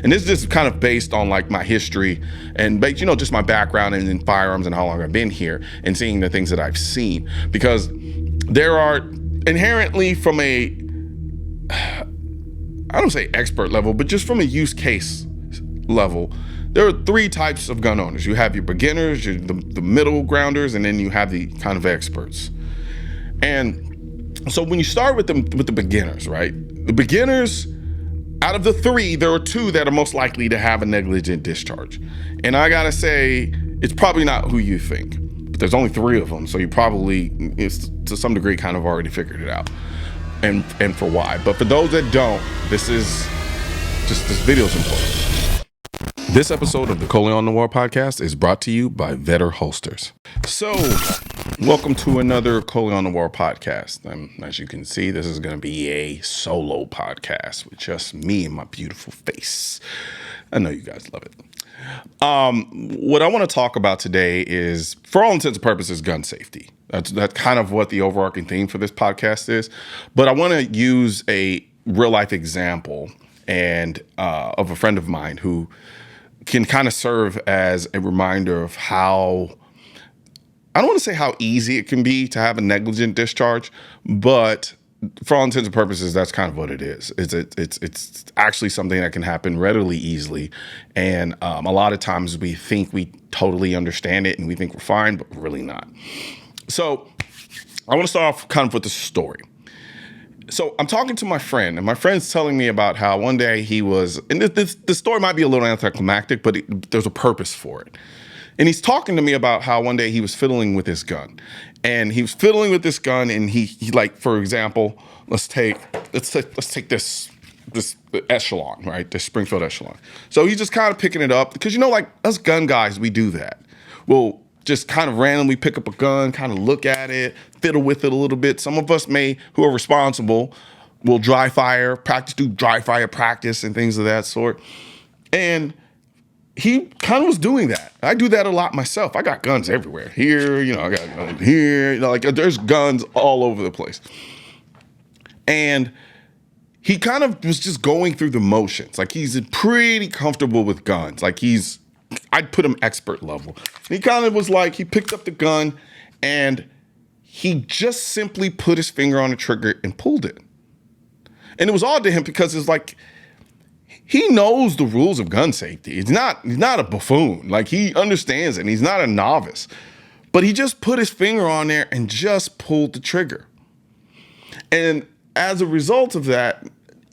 And this is just kind of based on like my history and just my background in firearms and how long I've been here and seeing the things that I've seen. Because there are inherently from a, I don't say expert level, but just from a use case level, there are three types of gun owners. You have your beginners, the middle grounders, and then you have the kind of experts. And so when you start with the beginners, right? The beginners, out of the three, there are two that are most likely to have a negligent discharge. And I gotta say, it's probably not who you think. But there's only three of them, so you probably, to some degree, kind of already figured it out. And for why. But for those that don't, this video's important. This episode of the Colion Noir podcast is brought to you by Vetter Holsters. So, welcome to another Colion Noir podcast. As you can see, this is going to be a solo podcast with just me and my beautiful face. I know you guys love it. What I want to talk about today is, for all intents and purposes, gun safety. That's kind of what the overarching theme for this podcast is. But I want to use a real life example and of a friend of mine who can kind of serve as a reminder of how, I don't want to say how easy it can be to have a negligent discharge, but for all intents and purposes, that's kind of what it is. It's actually something that can happen readily easily. And a lot of times we think we totally understand it and we think we're fine, but we're really not. So I want to start off kind of with the story. So I'm talking to my friend, and my friend's telling me about how one day he was, and the story might be a little anticlimactic, but there's a purpose for it. And he's talking to me about how one day he was fiddling with his gun. And he was fiddling with this gun, and he like, for example, let's take this Echelon, right? This Springfield Echelon. So he's just kind of picking it up because, like us gun guys, we do that. We'll just kind of randomly pick up a gun, kind of look at it, fiddle with it a little bit. Some of us who are responsible, will do dry fire practice and things of that sort. And he kind of was doing that. I do that a lot myself. I got guns everywhere. Here, I got a gun here. Like there's guns all over the place. And he kind of was just going through the motions. Like he's pretty comfortable with guns. Like I'd put him expert level. And he kind of was like, he picked up the gun and he just simply put his finger on the trigger and pulled it. And it was odd to him because it's like, he knows the rules of gun safety. He's not a buffoon. Like he understands it and he's not a novice. But he just put his finger on there and just pulled the trigger. And as a result of that,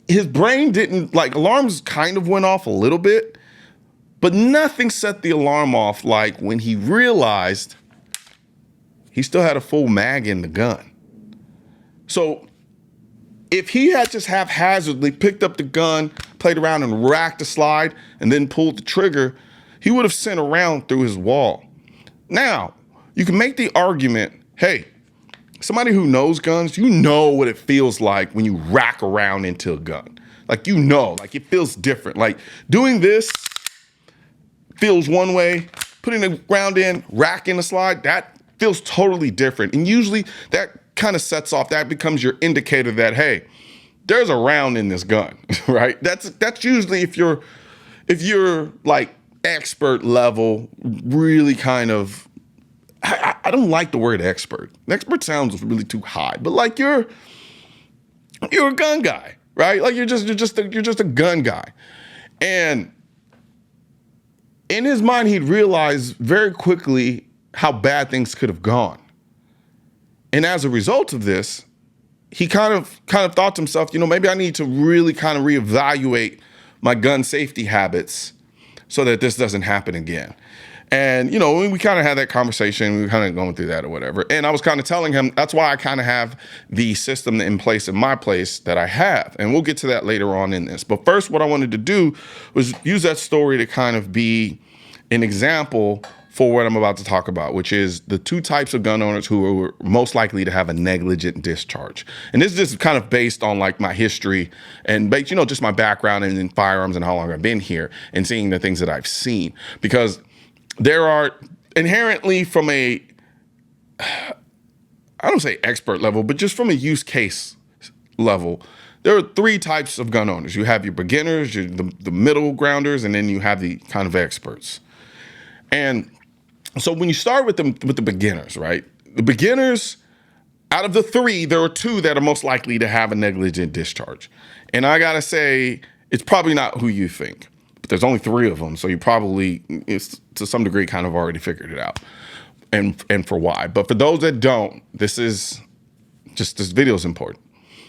his brain alarms kind of went off a little bit. But nothing set the alarm off like when he realized he still had a full mag in the gun. So if he had just haphazardly picked up the gun, played around and racked the slide, and then pulled the trigger, he would have sent a round through his wall. Now, you can make the argument, hey, somebody who knows guns, you know what it feels like when you rack around into a gun. Like, like it feels different. Like doing this feels one way, putting the round in, racking the slide, that feels totally different. And usually that kind of sets off, that becomes your indicator that, hey, there's a round in this gun, right? That's usually if you're like expert level, really kind of, I don't like the word expert. Expert sounds really too high, but like you're a gun guy, right? Like you're just a gun guy. And in his mind, he'd realized very quickly how bad things could have gone. And as a result of this, he kind of thought to himself, maybe I need to really kind of reevaluate my gun safety habits so that this doesn't happen again. And, we kind of had that conversation, we were kind of going through that or whatever. And I was kind of telling him, that's why I kind of have the system in place in my place that I have. And we'll get to that later on in this. But first, what I wanted to do was use that story to kind of be an example for what I'm about to talk about, which is the two types of gun owners who are most likely to have a negligent discharge. And this is just kind of based on like my history and just my background in firearms and how long I've been here and seeing the things that I've seen. Because there are inherently from a, I don't say expert level, but just from a use case level, there are three types of gun owners. You have your beginners, the middle grounders, and then you have the kind of experts. And so when you start with the beginners, right? The beginners, out of the three, there are two that are most likely to have a negligent discharge. And I gotta say, it's probably not who you think. But there's only three of them, so you probably, it's, to some degree, kind of already figured it out. And for why. But for those that don't, this video is important.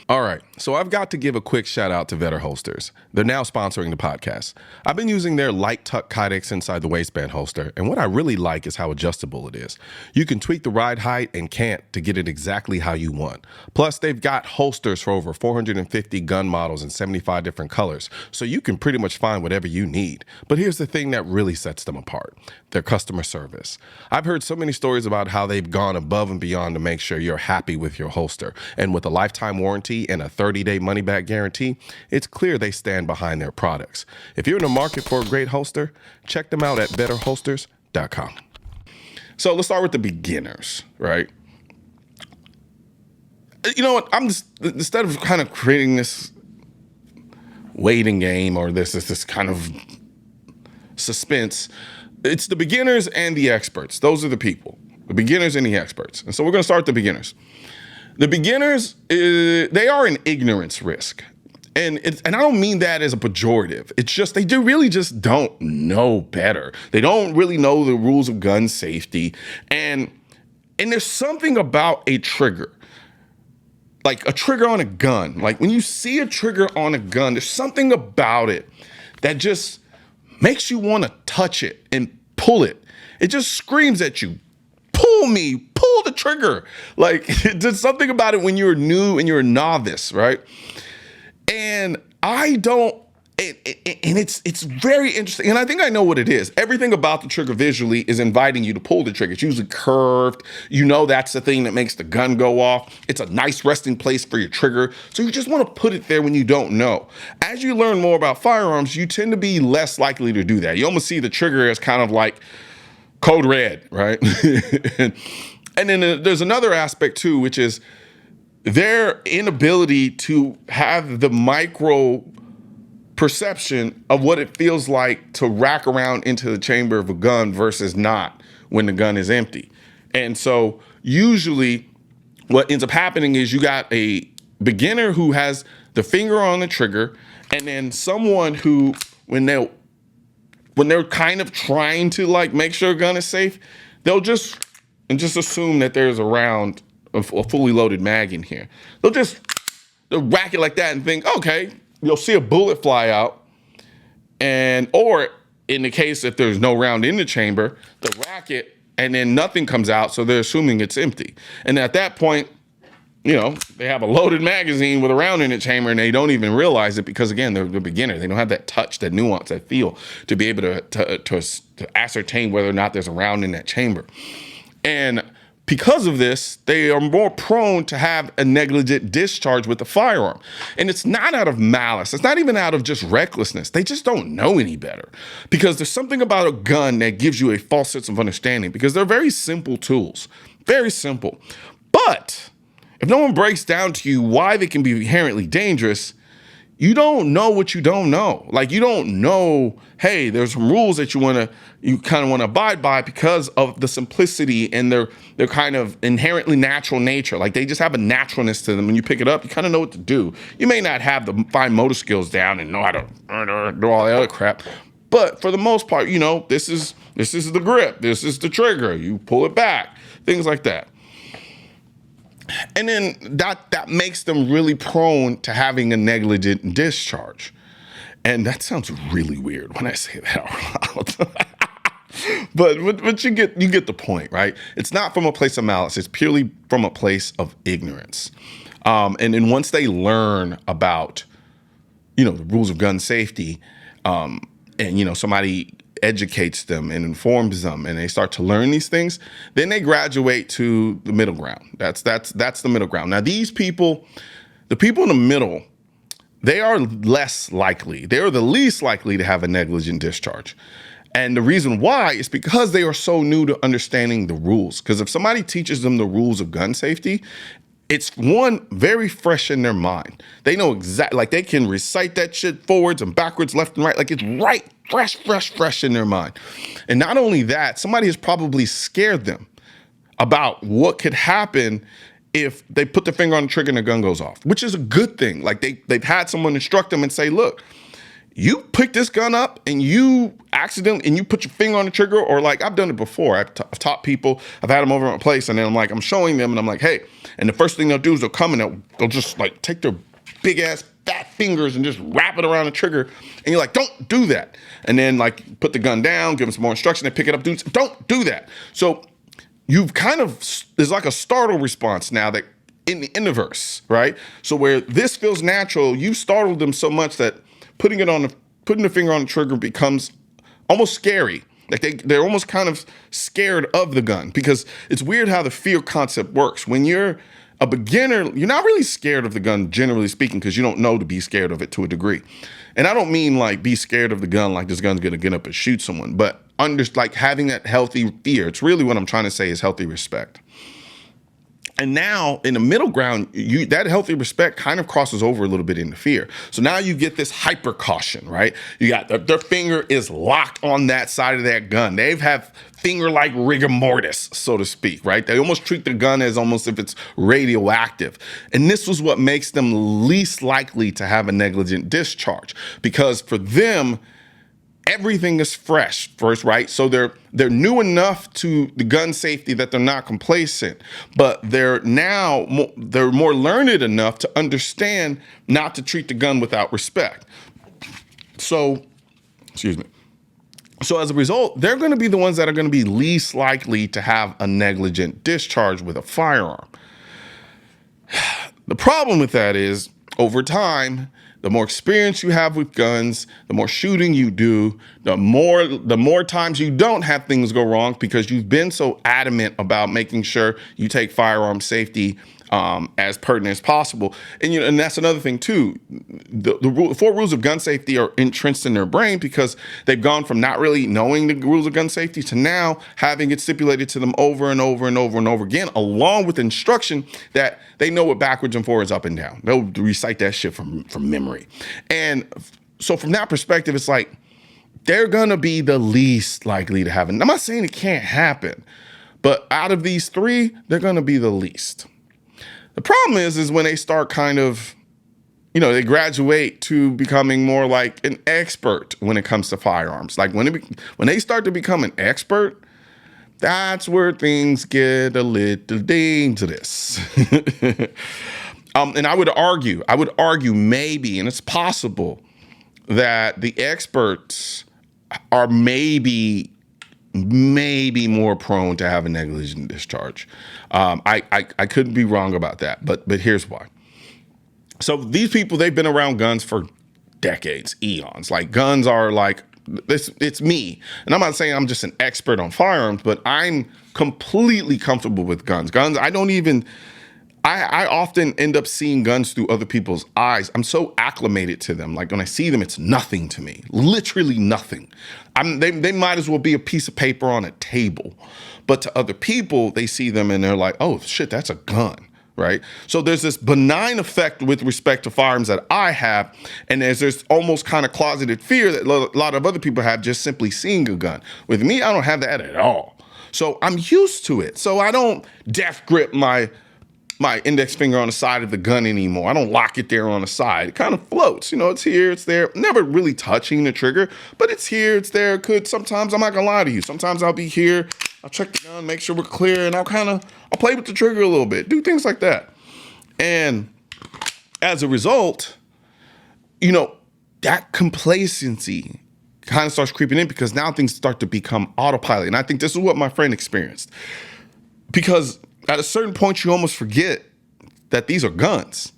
All right, so I've got to give a quick shout out to Vetter Holsters. They're now sponsoring the podcast. I've been using their light tuck kydex inside the waistband holster, and what I really like is how adjustable it is. You can tweak the ride height and cant to get it exactly how you want. Plus, they've got holsters for over 450 gun models in 75 different colors, so you can pretty much find whatever you need. But here's the thing that really sets them apart: their customer service. I've heard so many stories about how they've gone above and beyond to make sure you're happy with your holster, and with a lifetime warranty and a 30-day money-back guarantee, it's clear they stand behind their products. If you're in the market for a great holster, check them out at betterholsters.com. So let's start with the beginners, right? You know what? I'm just, instead of kind of creating this waiting game or this kind of suspense, it's the beginners and the experts. Those are the people, the beginners and the experts. And so we're going to start with the beginners. The beginners, they are an ignorance risk. And I don't mean that as a pejorative. It's just, they really just don't know better. They don't really know the rules of gun safety. And there's something about a trigger, like a trigger on a gun. Like when you see a trigger on a gun, there's something about it that just makes you want to touch it and pull it. It just screams at you, pull me, pull the trigger. Like there's something about it when you're new and you're a novice, right? And I don't, and it's very interesting. And I think I know what it is. Everything about the trigger visually is inviting you to pull the trigger. It's usually curved. You know that's the thing that makes the gun go off. It's a nice resting place for your trigger. So you just want to put it there when you don't know. As you learn more about firearms, you tend to be less likely to do that. You almost see the trigger as kind of like code red, right? And then there's another aspect too, which is their inability to have the micro perception of what it feels like to rack around into the chamber of a gun versus not when the gun is empty. And so usually what ends up happening is you got a beginner who has the finger on the trigger, and then someone who, when they're kind of trying to like make sure a gun is safe, they'll just assume that there's a round, a fully loaded mag in here. They'll whack it like that and think, okay, you'll see a bullet fly out, or in the case if there's no round in the chamber, they'll rack it and then nothing comes out, so they're assuming it's empty. And at that point, you know, they have a loaded magazine with a round in the chamber and they don't even realize it because, again, they're the beginner. They don't have that touch, that nuance, that feel to be able to ascertain whether or not there's a round in that chamber. And because of this, they are more prone to have a negligent discharge with the firearm. And it's not out of malice. It's not even out of just recklessness. They just don't know any better. Because there's something about a gun that gives you a false sense of understanding, because they're very simple tools. Very simple. But if no one breaks down to you why they can be inherently dangerous, you don't know what you don't know. Like, you don't know, hey, there's some rules that you kind of want to abide by because of the simplicity and their kind of inherently natural nature. Like, they just have a naturalness to them. When you pick it up, you kind of know what to do. You may not have the fine motor skills down and know how to do all the other crap, but for the most part, you know, this is the grip, this is the trigger, you pull it back, things like that. And then that makes them really prone to having a negligent discharge. And that sounds really weird when I say that out loud. but you get the point, right? It's not from a place of malice. It's purely from a place of ignorance. And then once they learn about, you know, the rules of gun safety, and, you know, somebody educates them and informs them and they start to learn these things, then they graduate to the middle ground. That's the middle ground. Now, these people, the people in the middle, they are less likely. They're the least likely to have a negligent discharge. And the reason why is because they are so new to understanding the rules. Because if somebody teaches them the rules of gun safety, it's one very fresh in their mind. They know exactly, like they can recite that shit forwards and backwards, left and right. Like it's right, fresh in their mind. And not only that, somebody has probably scared them about what could happen if they put their finger on the trigger and the gun goes off, which is a good thing. Like they've had someone instruct them and say, look, you pick this gun up and you accidentally, and you put your finger on the trigger, or like I've done it before. I've taught people, I've had them over at my place, and then I'm showing them and I'm like, hey, and the first thing they'll do is they'll come and they'll just like take their big ass fat fingers and just wrap it around the trigger. And you're like, don't do that. And then like put the gun down, give them some more instruction, they pick it up, don't do that. So you've kind of, there's like a startle response now that in the verse, right? So where this feels natural, you startled them so much that putting the finger on the trigger becomes almost scary. Like they're almost kind of scared of the gun, because it's weird how the fear concept works. When you're a beginner, you're not really scared of the gun, generally speaking, because you don't know to be scared of it to a degree. And I don't mean like be scared of the gun like this gun's gonna get up and shoot someone, but like having that healthy fear. It's really what I'm trying to say is healthy respect. And now in the middle ground, that healthy respect kind of crosses over a little bit into fear. So now you get this hyper caution, right? You got their finger is locked on that side of that gun. They have finger-like rigor mortis, so to speak, right? They almost treat the gun as almost if it's radioactive. And this was what makes them least likely to have a negligent discharge, because for them, everything is fresh first, right? So they're new enough to the gun safety that they're not complacent, but they're more learned enough to understand not to treat the gun without respect. So, excuse me. So as a result, they're going to be the ones that are going to be least likely to have a negligent discharge with a firearm. The problem with that is, over time, the more experience you have with guns, the more shooting you do, the more times you don't have things go wrong, because you've been so adamant about making sure you take firearm safety as pertinent as possible. And that's another thing too. The 4 rules of gun safety are entrenched in their brain, because they've gone from not really knowing the rules of gun safety to now having it stipulated to them over and over and over and over again, along with instruction that they know what backwards and forwards, up and down. They'll recite that shit from memory. And so from that perspective, it's like they're gonna be the least likely to have it. I'm not saying it can't happen, but out of these 3, they're gonna be the least. The problem is when they start kind of, they graduate to becoming more like an expert when it comes to firearms. Like when they start to become an expert, that's where things get a little dangerous. And I would argue maybe, and it's possible, that the experts are maybe more prone to have a negligent discharge. I could be wrong about that, but here's why. So these people, they've been around guns for decades, eons. Like guns are like, it's me. And I'm not saying I'm just an expert on firearms, but I'm completely comfortable with guns. I often end up seeing guns through other people's eyes. I'm so acclimated to them. Like when I see them, it's nothing to me, literally nothing. They might as well be a piece of paper on a table. But to other people, they see them and they're like, oh shit, that's a gun, right? So there's this benign effect with respect to firearms that I have. And there's almost kind of closeted fear that a lot of other people have just simply seeing a gun. With me, I don't have that at all. So I'm used to it. So I don't death grip my index finger on the side of the gun anymore. I don't lock it there on the side. It kind of floats. It's here, it's there. Never really touching the trigger, but it's here, it's there. Sometimes, I'm not gonna lie to you, sometimes I'll be here, I'll check the gun, make sure we're clear, and I'll play with the trigger a little bit, do things like that. And as a result, that complacency kind of starts creeping in, because now things start to become autopilot. And I think this is what my friend experienced, because at a certain point, you almost forget that these are guns,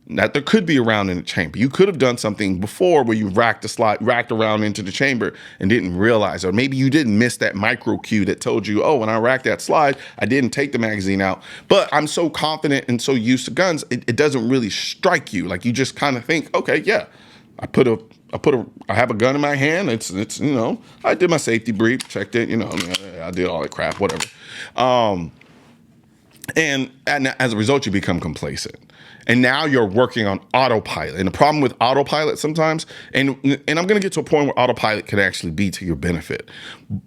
that there could be a round in the chamber. You could have done something before where you racked around into the chamber and didn't realize, or maybe you didn't miss that micro cue that told you, oh, when I racked that slide, I didn't take the magazine out. But I'm so confident and so used to guns, it doesn't really strike you. Like you just kind of think, okay, yeah, I have a gun in my hand. It's I did my safety brief, checked it, I did all that crap, whatever. And as a result, you become complacent. And now you're working on autopilot. And the problem with autopilot sometimes, and I'm going to get to a point where autopilot can actually be to your benefit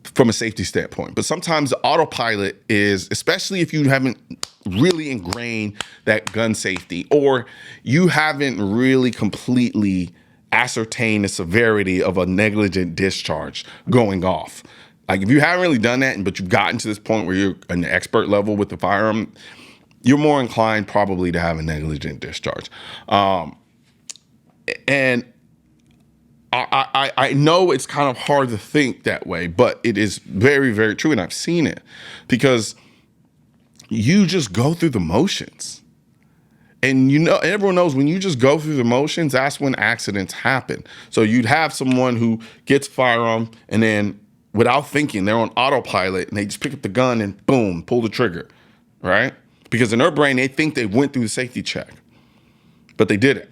from a safety standpoint. But sometimes the autopilot is, especially if you haven't really ingrained that gun safety, or you haven't really completely ascertained the severity of a negligent discharge going off. Like if you haven't really done that, but you've gotten to this point where you're an expert level with the firearm, you're more inclined probably to have a negligent discharge. And I know it's kind of hard to think that way, but it is very, very true. And I've seen it because you just go through the motions. And everyone knows when you just go through the motions, that's when accidents happen. So you'd have someone who gets a firearm and then without thinking, they're on autopilot and they just pick up the gun and boom, pull the trigger, right? Because in their brain, they think they went through the safety check, but they didn't.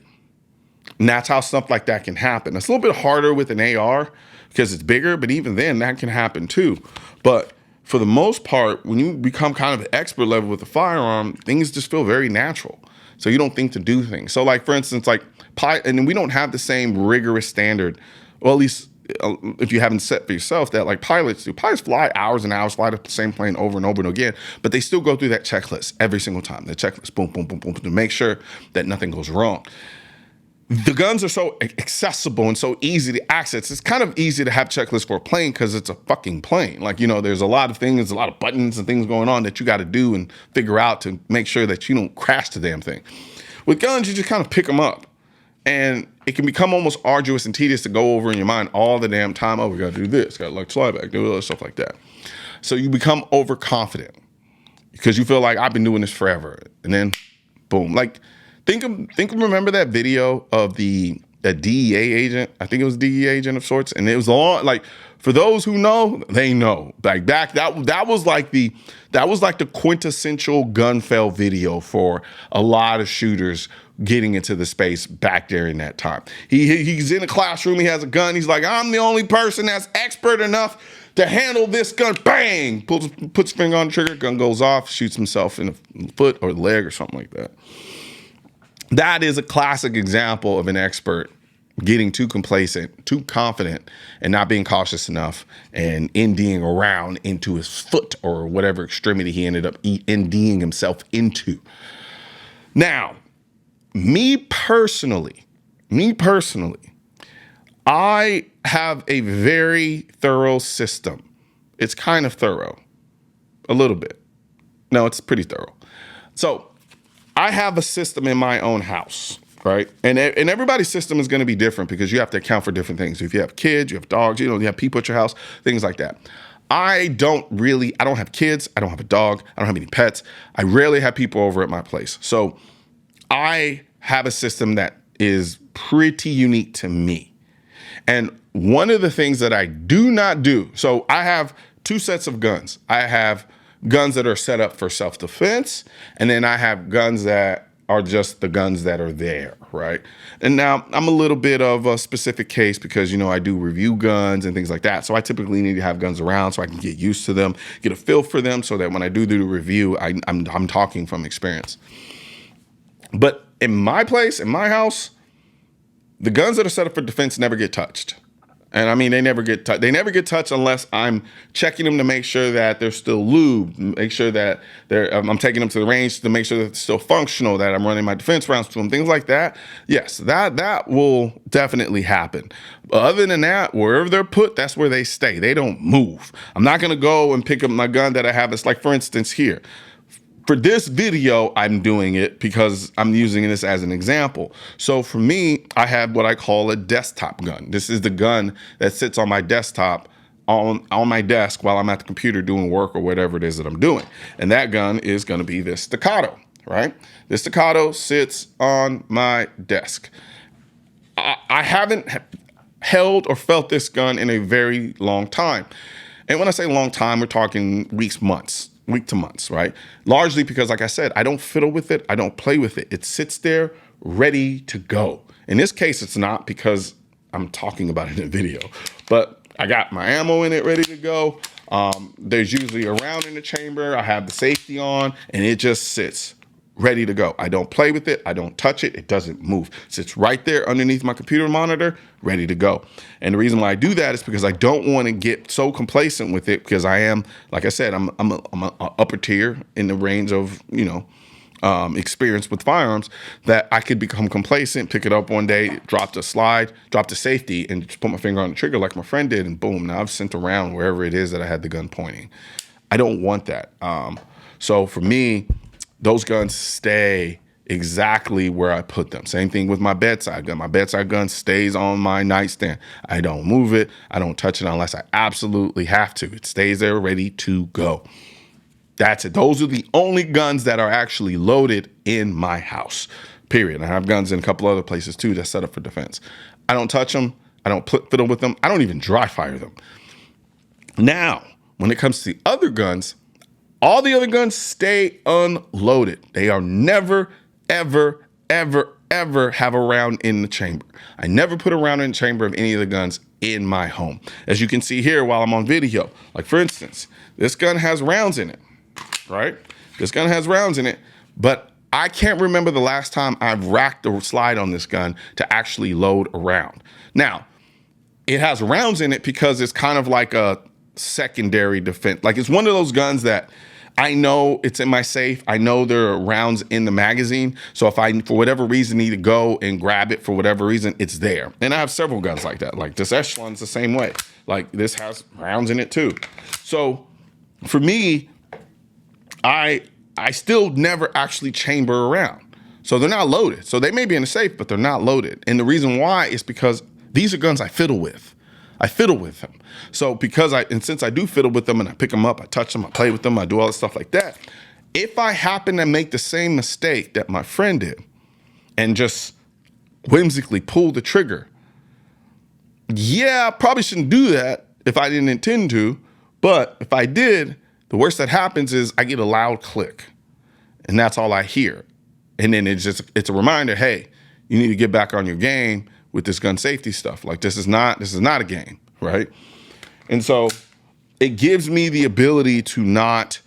And that's how stuff like that can happen. It's a little bit harder with an AR because it's bigger, but even then that can happen too. But for the most part, when you become kind of an expert level with a firearm, things just feel very natural. So you don't think to do things. So like, for instance, like and we don't have the same rigorous standard, or at least if you haven't set for yourself that like pilots do. Pilots fly hours and hours, fly the same plane over and over and again, but they still go through that checklist every single time. The checklist, boom, boom, boom, boom, to make sure that nothing goes wrong. The guns are so accessible and so easy to access. It's kind of easy to have checklists for a plane because it's a fucking plane. Like, there's a lot of things, a lot of buttons and things going on that you got to do and figure out to make sure that you don't crash the damn thing. With guns, you just kind of pick them up. And it can become almost arduous and tedious to go over in your mind all the damn time. Oh, we got to do this, got to like slide back, do other stuff like that. So you become overconfident because you feel like I've been doing this forever. And then boom, like remember that video of the DEA agent? I think it was DEA agent of sorts. And it was all like, for those who know, they know. Like that was like the quintessential gun fail video for a lot of shooters getting into the space back there in that time. He's in a classroom, he has a gun, he's like, I'm the only person that's expert enough to handle this gun. Bang! Puts his finger on the trigger, gun goes off, shoots himself in the foot or the leg or something like that. That is a classic example of an expert getting too complacent, too confident, and not being cautious enough and NDing around into his foot or whatever extremity he ended up NDing himself into. Now, me personally, I have a very thorough system. It's kind of thorough, a little bit. No, it's pretty thorough. So I have a system in my own house, right? And everybody's system is going to be different because you have to account for different things. If you have kids, you have dogs, you have people at your house, things like that. I don't have kids. I don't have a dog. I don't have any pets. I rarely have people over at my place. So I have a system that is pretty unique to me. And one of the things that I do not do, so I have two sets of guns. I have guns that are set up for self-defense, and then I have guns that are just the guns that are there, right? And now I'm a little bit of a specific case because, I do review guns and things like that. So I typically need to have guns around so I can get used to them, get a feel for them so that when I do the review, I'm talking from experience. But in my place, in my house, the guns that are set up for defense never get touched. And I mean, they never get touched. They never get touched unless I'm checking them to make sure that they're still lubed, make sure that I'm taking them to the range to make sure that they're still functional, that I'm running my defense rounds to them, things like that. Yes, that will definitely happen. But other than that, wherever they're put, that's where they stay. They don't move. I'm not going to go and pick up my gun that I have. It's like, for instance, here. For this video, I'm doing it because I'm using this as an example. So for me, I have what I call a desktop gun. This is the gun that sits on my desktop on my desk while I'm at the computer doing work or whatever it is that I'm doing. And that gun is going to be this staccato, right? This staccato sits on my desk. I haven't held or felt this gun in a very long time. And when I say long time, we're talking week to months, right? Largely because, like I said, I don't fiddle with it. I don't play with it. It sits there ready to go. In this case, it's not because I'm talking about it in a video, but I got my ammo in it ready to go. There's usually a round in the chamber. I have the safety on, and it just sits ready to go. I don't play with it. I don't touch it. It doesn't move. It sits right there underneath my computer monitor, ready to go. And the reason why I do that is because I don't want to get so complacent with it, because I am, like I said, I'm a upper tier in the range of, experience with firearms, that I could become complacent, pick it up one day, drop the slide, drop the safety, and just put my finger on the trigger like my friend did, and boom, now I've sent around wherever it is that I had the gun pointing. I don't want that. So for me, those guns stay exactly where I put them. Same thing with my bedside gun. My bedside gun stays on my nightstand. I don't move it. I don't touch it unless I absolutely have to. It stays there ready to go. That's it. Those are the only guns that are actually loaded in my house, period. I have guns in a couple other places too that's set up for defense. I don't touch them. I don't fiddle with them. I don't even dry fire them. Now, when it comes to the other guns, all the other guns stay unloaded. They are never, ever, ever, ever have a round in the chamber. I never put a round in the chamber of any of the guns in my home. As you can see here while I'm on video, like for instance, this gun has rounds in it, right? This gun has rounds in it, but I can't remember the last time I've racked the slide on this gun to actually load a round. Now, it has rounds in it because it's kind of like a secondary defense. Like it's one of those guns that I know it's in my safe. I know there are rounds in the magazine. So if I, for whatever reason, need to go and grab it for whatever reason, it's there. And I have several guns like that. Like this Echelon's the same way. Like this has rounds in it too. So for me, I still never actually chamber a round. So they're not loaded. So they may be in the safe, but they're not loaded. And the reason why is because these are guns I fiddle with. I fiddle with them. So since I do fiddle with them and I pick them up, I touch them, I play with them, I do all this stuff like that. If I happen to make the same mistake that my friend did and just whimsically pull the trigger, yeah, I probably shouldn't do that if I didn't intend to. But if I did, the worst that happens is I get a loud click and that's all I hear. And then it's a reminder, hey, you need to get back on your game with this gun safety stuff. Like this is not a game, right? And so it gives me the ability to not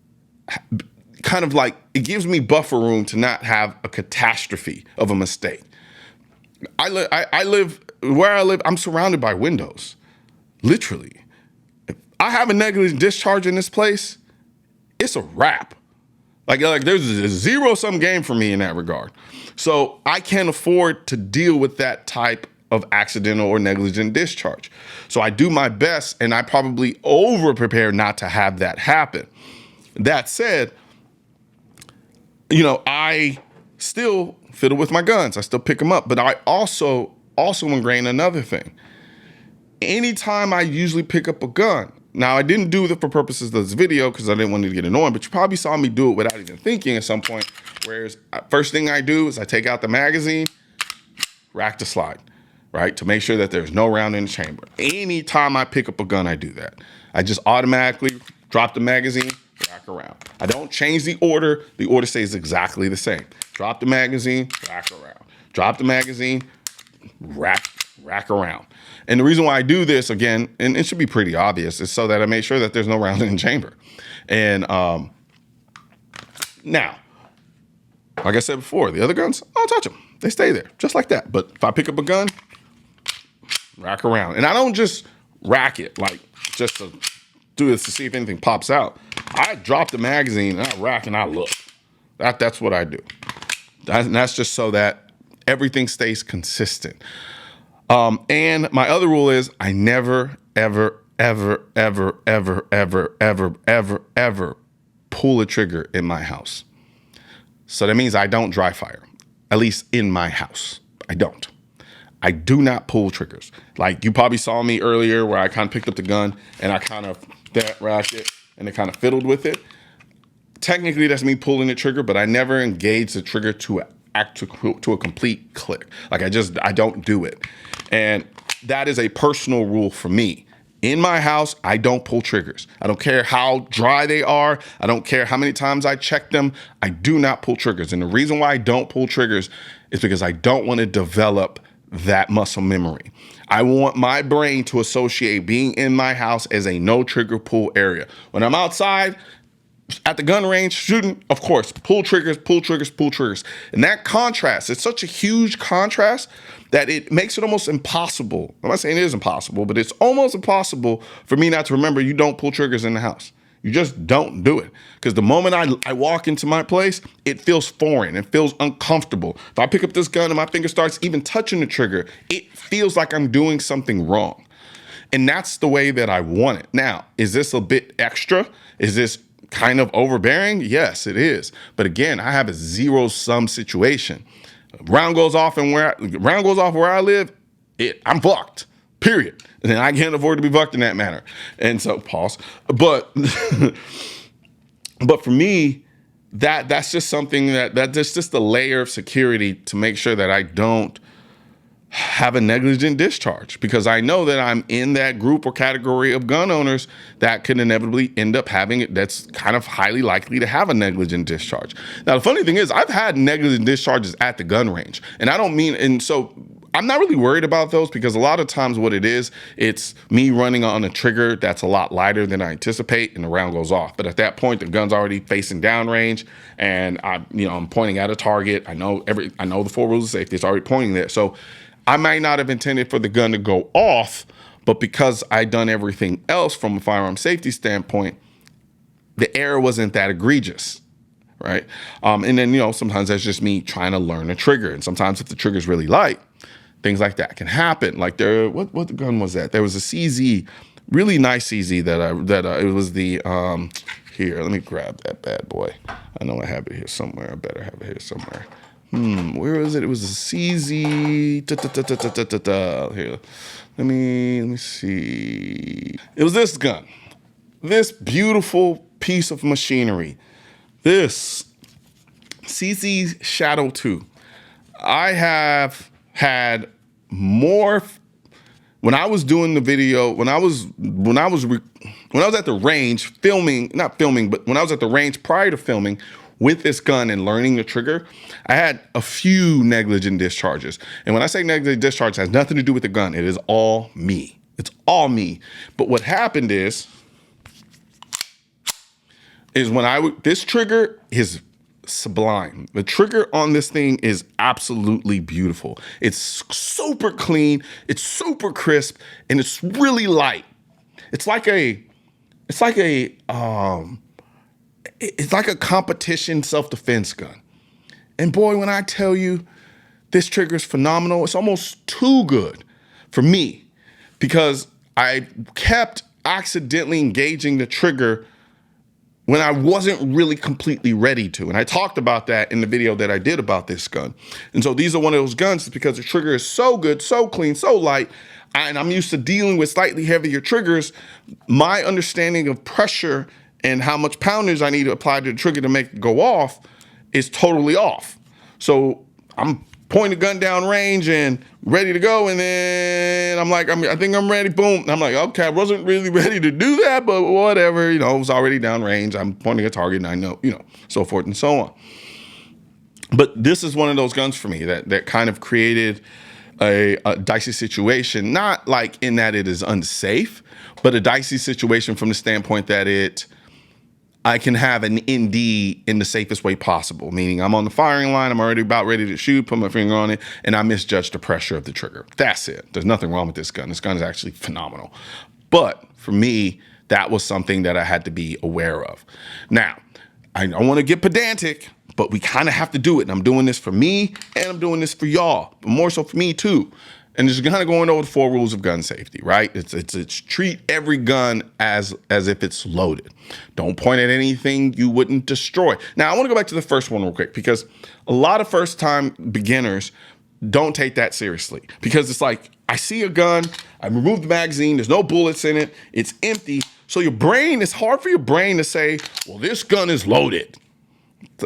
it gives me buffer room to not have a catastrophe of a mistake. I live where I live, I'm surrounded by windows, literally. If I have a negligent discharge in this place, it's a wrap. Like there's a zero-sum game for me in that regard. So I can't afford to deal with that type of accidental or negligent discharge. So I do my best, and I probably over-prepare not to have that happen. That said, I still fiddle with my guns. I still pick them up, but I also ingrain another thing. Anytime I usually pick up a gun, now I didn't do it for purposes of this video because I didn't want it to get annoying, but you probably saw me do it without even thinking at some point. Whereas first thing I do is I take out the magazine, rack the slide, right? To make sure that there's no round in the chamber. Anytime I pick up a gun, I do that. I just automatically drop the magazine, rack around. I don't change the order. The order stays exactly the same. Drop the magazine, rack around. Drop the magazine, rack around. And the reason why I do this, again, and it should be pretty obvious, is so that I make sure that there's no rounds in the chamber. And now, like I said before, the other guns, I don't touch them. They stay there, just like that. But if I pick up a gun, rack around. And I don't just rack it, like just to do this to see if anything pops out. I drop the magazine and I rack and I look. That's what I do. That's just so that everything stays consistent. And my other rule is I never, ever, ever, ever, ever, ever, ever, ever, ever pull a trigger in my house. So that means I don't dry fire, at least in my house. I don't. I do not pull triggers. Like you probably saw me earlier where I kind of picked up the gun and I kind of racked it and it kind of fiddled with it. Technically, that's me pulling the trigger, but I never engage the trigger to a complete click. Like I don't do it. And that is a personal rule for me. In my house, I don't pull triggers. I don't care how dry they are. I don't care how many times I check them. I do not pull triggers. And the reason why I don't pull triggers is because I don't want to develop that muscle memory. I want my brain to associate being in my house as a no trigger pull area. When I'm outside at the gun range shooting, of course, pull triggers, pull triggers, pull triggers. And that contrast, it's such a huge contrast that it makes it almost impossible. I'm not saying it is impossible, but it's almost impossible for me not to remember you don't pull triggers in the house. You just don't do it. Because the moment I walk into my place, it feels foreign. It feels uncomfortable. If I pick up this gun and my finger starts even touching the trigger, it feels like I'm doing something wrong. And that's the way that I want it. Now, is this a bit extra? Is this kind of overbearing? Yes, it is. But again, I have a zero-sum situation. Round goes off where I live, I'm fucked. Period. And I can't afford to be fucked in that manner. And so, pause. But but for me, that's just something that's just a layer of security to make sure that I don't have a negligent discharge, because I know that I'm in that group or category of gun owners that could inevitably end up having it. That's kind of highly likely to have a negligent discharge. Now, the funny thing is I've had negligent discharges at the gun range, and I don't mean, and so I'm not really worried about those, because a lot of times what it is, it's me running on a trigger that's a lot lighter than I anticipate, and the round goes off. But at that point, the gun's already facing downrange, and I'm pointing at a target. I know the 4 rules of safety. It's already pointing there. So I might not have intended for the gun to go off, but because I'd done everything else from a firearm safety standpoint, the error wasn't that egregious, right? And then, sometimes that's just me trying to learn a trigger. And sometimes if the trigger's really light, things like that can happen. Like what gun was that? There was a CZ, really nice CZ it was the, here, let me grab that bad boy. I know I have it here somewhere. I better have it here somewhere. Where is it? It was a CZ. Here, let me see. It was this gun. This beautiful piece of machinery. This CZ Shadow 2. I have had more when I was doing the video, when I was at the range not filming, but when I was at the range prior to filming with this gun and learning the trigger, I had a few negligent discharges. And when I say negligent discharge, it has nothing to do with the gun. It is all me. It's all me. But what happened is this trigger is sublime. The trigger on this thing is absolutely beautiful. It's super clean, it's super crisp, and it's really light. It's like a competition self-defense gun. And boy, when I tell you this trigger is phenomenal, it's almost too good for me, because I kept accidentally engaging the trigger when I wasn't really completely ready to. And I talked about that in the video that I did about this gun. And so these are one of those guns, because the trigger is so good, so clean, so light, and I'm used to dealing with slightly heavier triggers. My understanding of pressure and how much poundage I need to apply to the trigger to make it go off is totally off. So I'm pointing the gun down range and ready to go, and then I'm like, I think I'm ready, boom. And I'm like, okay, I wasn't really ready to do that, but whatever, it was already down range. I'm pointing a target, and I know, so forth and so on. But this is one of those guns for me that kind of created a dicey situation, not like in that it is unsafe, but a dicey situation from the standpoint that I can have an ND in the safest way possible, meaning I'm on the firing line, I'm already about ready to shoot, put my finger on it, and I misjudged the pressure of the trigger. That's it. There's nothing wrong with this gun. This gun is actually phenomenal. But for me, that was something that I had to be aware of. Now, I don't want to get pedantic, but we kind of have to do it. And I'm doing this for me, and I'm doing this for y'all, but more so for me too. And just kind of going over the 4 rules of gun safety, right? It's treat every gun as if it's loaded. Don't point at anything you wouldn't destroy. Now, I want to go back to the first one real quick, because a lot of first-time beginners don't take that seriously, because it's like, I see a gun, I remove the magazine, there's no bullets in it, it's empty. So it's hard for your brain to say, well, this gun is loaded.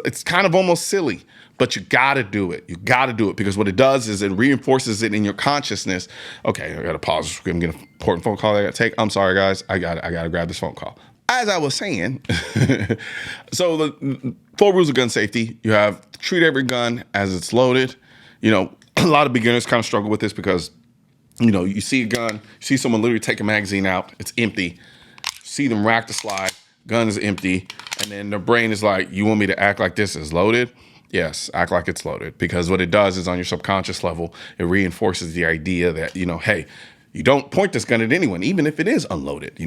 It's kind of almost silly. But you gotta do it. You gotta do it, because what it does is it reinforces it in your consciousness. Okay, I gotta pause. I'm getting an important phone call I gotta take. I'm sorry, guys. I gotta grab this phone call. As I was saying, so the 4 rules of gun safety, you have treat every gun as it's loaded. A lot of beginners kind of struggle with this, because You see a gun, you see someone literally take a magazine out, it's empty. See them rack the slide, gun is empty, and then their brain is like, you want me to act like this is loaded? Yes, act like it's loaded. Because what it does is on your subconscious level, it reinforces the idea that, hey, you don't point this gun at anyone, even if it is unloaded,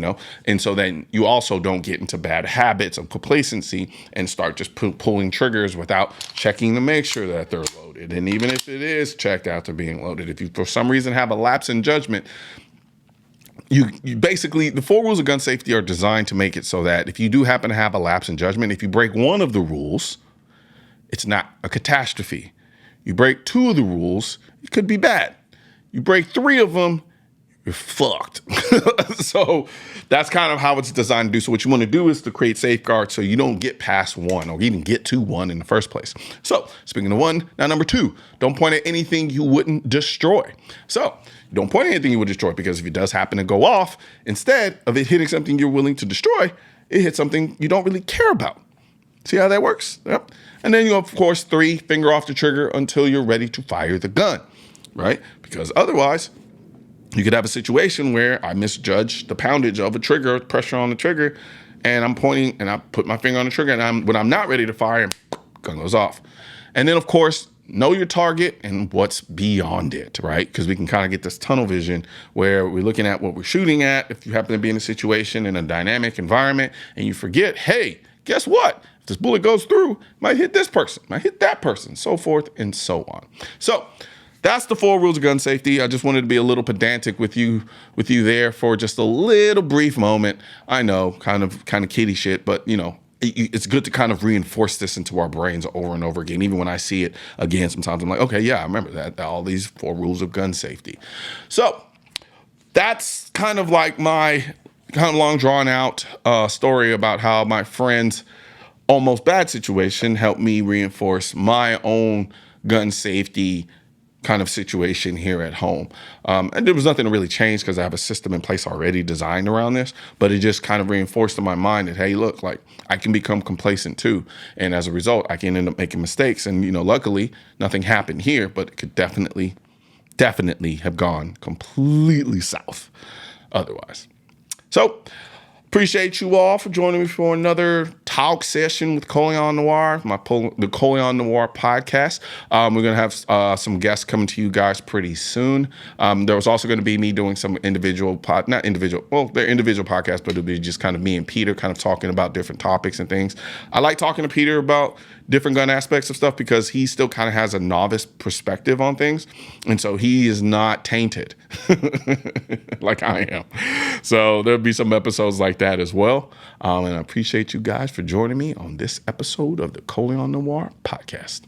And so then you also don't get into bad habits of complacency and start just pulling triggers without checking to make sure that they're loaded. And even if it is checked out to being loaded, if you for some reason have a lapse in judgment, you basically, the 4 rules of gun safety are designed to make it so that if you do happen to have a lapse in judgment, if you break one of the rules, it's not a catastrophe. You break 2 of the rules, it could be bad. You break 3 of them, you're fucked. So that's kind of how it's designed to do. So what you want to do is to create safeguards so you don't get past 1 or even get to 1 in the first place. So speaking of 1, now number 2, don't point at anything you wouldn't destroy. So don't point at anything you would destroy, because if it does happen to go off, instead of it hitting something you're willing to destroy, it hits something you don't really care about. See how that works? Yep. And then of course, 3, finger off the trigger until you're ready to fire the gun, right? Because otherwise, you could have a situation where I misjudge the poundage of a trigger, pressure on the trigger, and I'm pointing and I put my finger on the trigger, and when I'm not ready to fire, gun goes off. And then of course, know your target and what's beyond it, right? Because we can kind of get this tunnel vision where we're looking at what we're shooting at. If you happen to be in a situation in a dynamic environment and you forget, hey, guess what? If this bullet goes through, it might hit this person, might hit that person, so forth and so on. So that's the 4 rules of gun safety. I just wanted to be a little pedantic with you there for just a little brief moment. I know, kind of kiddie shit, but it's good to kind of reinforce this into our brains over and over again. Even when I see it again, sometimes I'm like, okay, yeah, I remember that, all these 4 rules of gun safety. So that's kind of like my kind of long drawn out story about how my friend's almost bad situation helped me reinforce my own gun safety kind of situation here at home. And there was nothing to really change because I have a system in place already designed around this, but it just kind of reinforced in my mind that, hey, look, like I can become complacent too. And as a result, I can end up making mistakes. And, luckily nothing happened here, but it could definitely have gone completely south otherwise. So appreciate you all for joining me for another talk session with Colion Noir, the Colion Noir podcast. We're going to have some guests coming to you guys pretty soon. There was also going to be me doing some they're individual podcasts, but it'll be just kind of me and Peter kind of talking about different topics and things. I like talking to Peter about different gun aspects of stuff because he still kind of has a novice perspective on things. And so he is not tainted like I am. So there'll be some episodes like that as well. And I appreciate you guys for joining me on this episode of the Colion Noir podcast.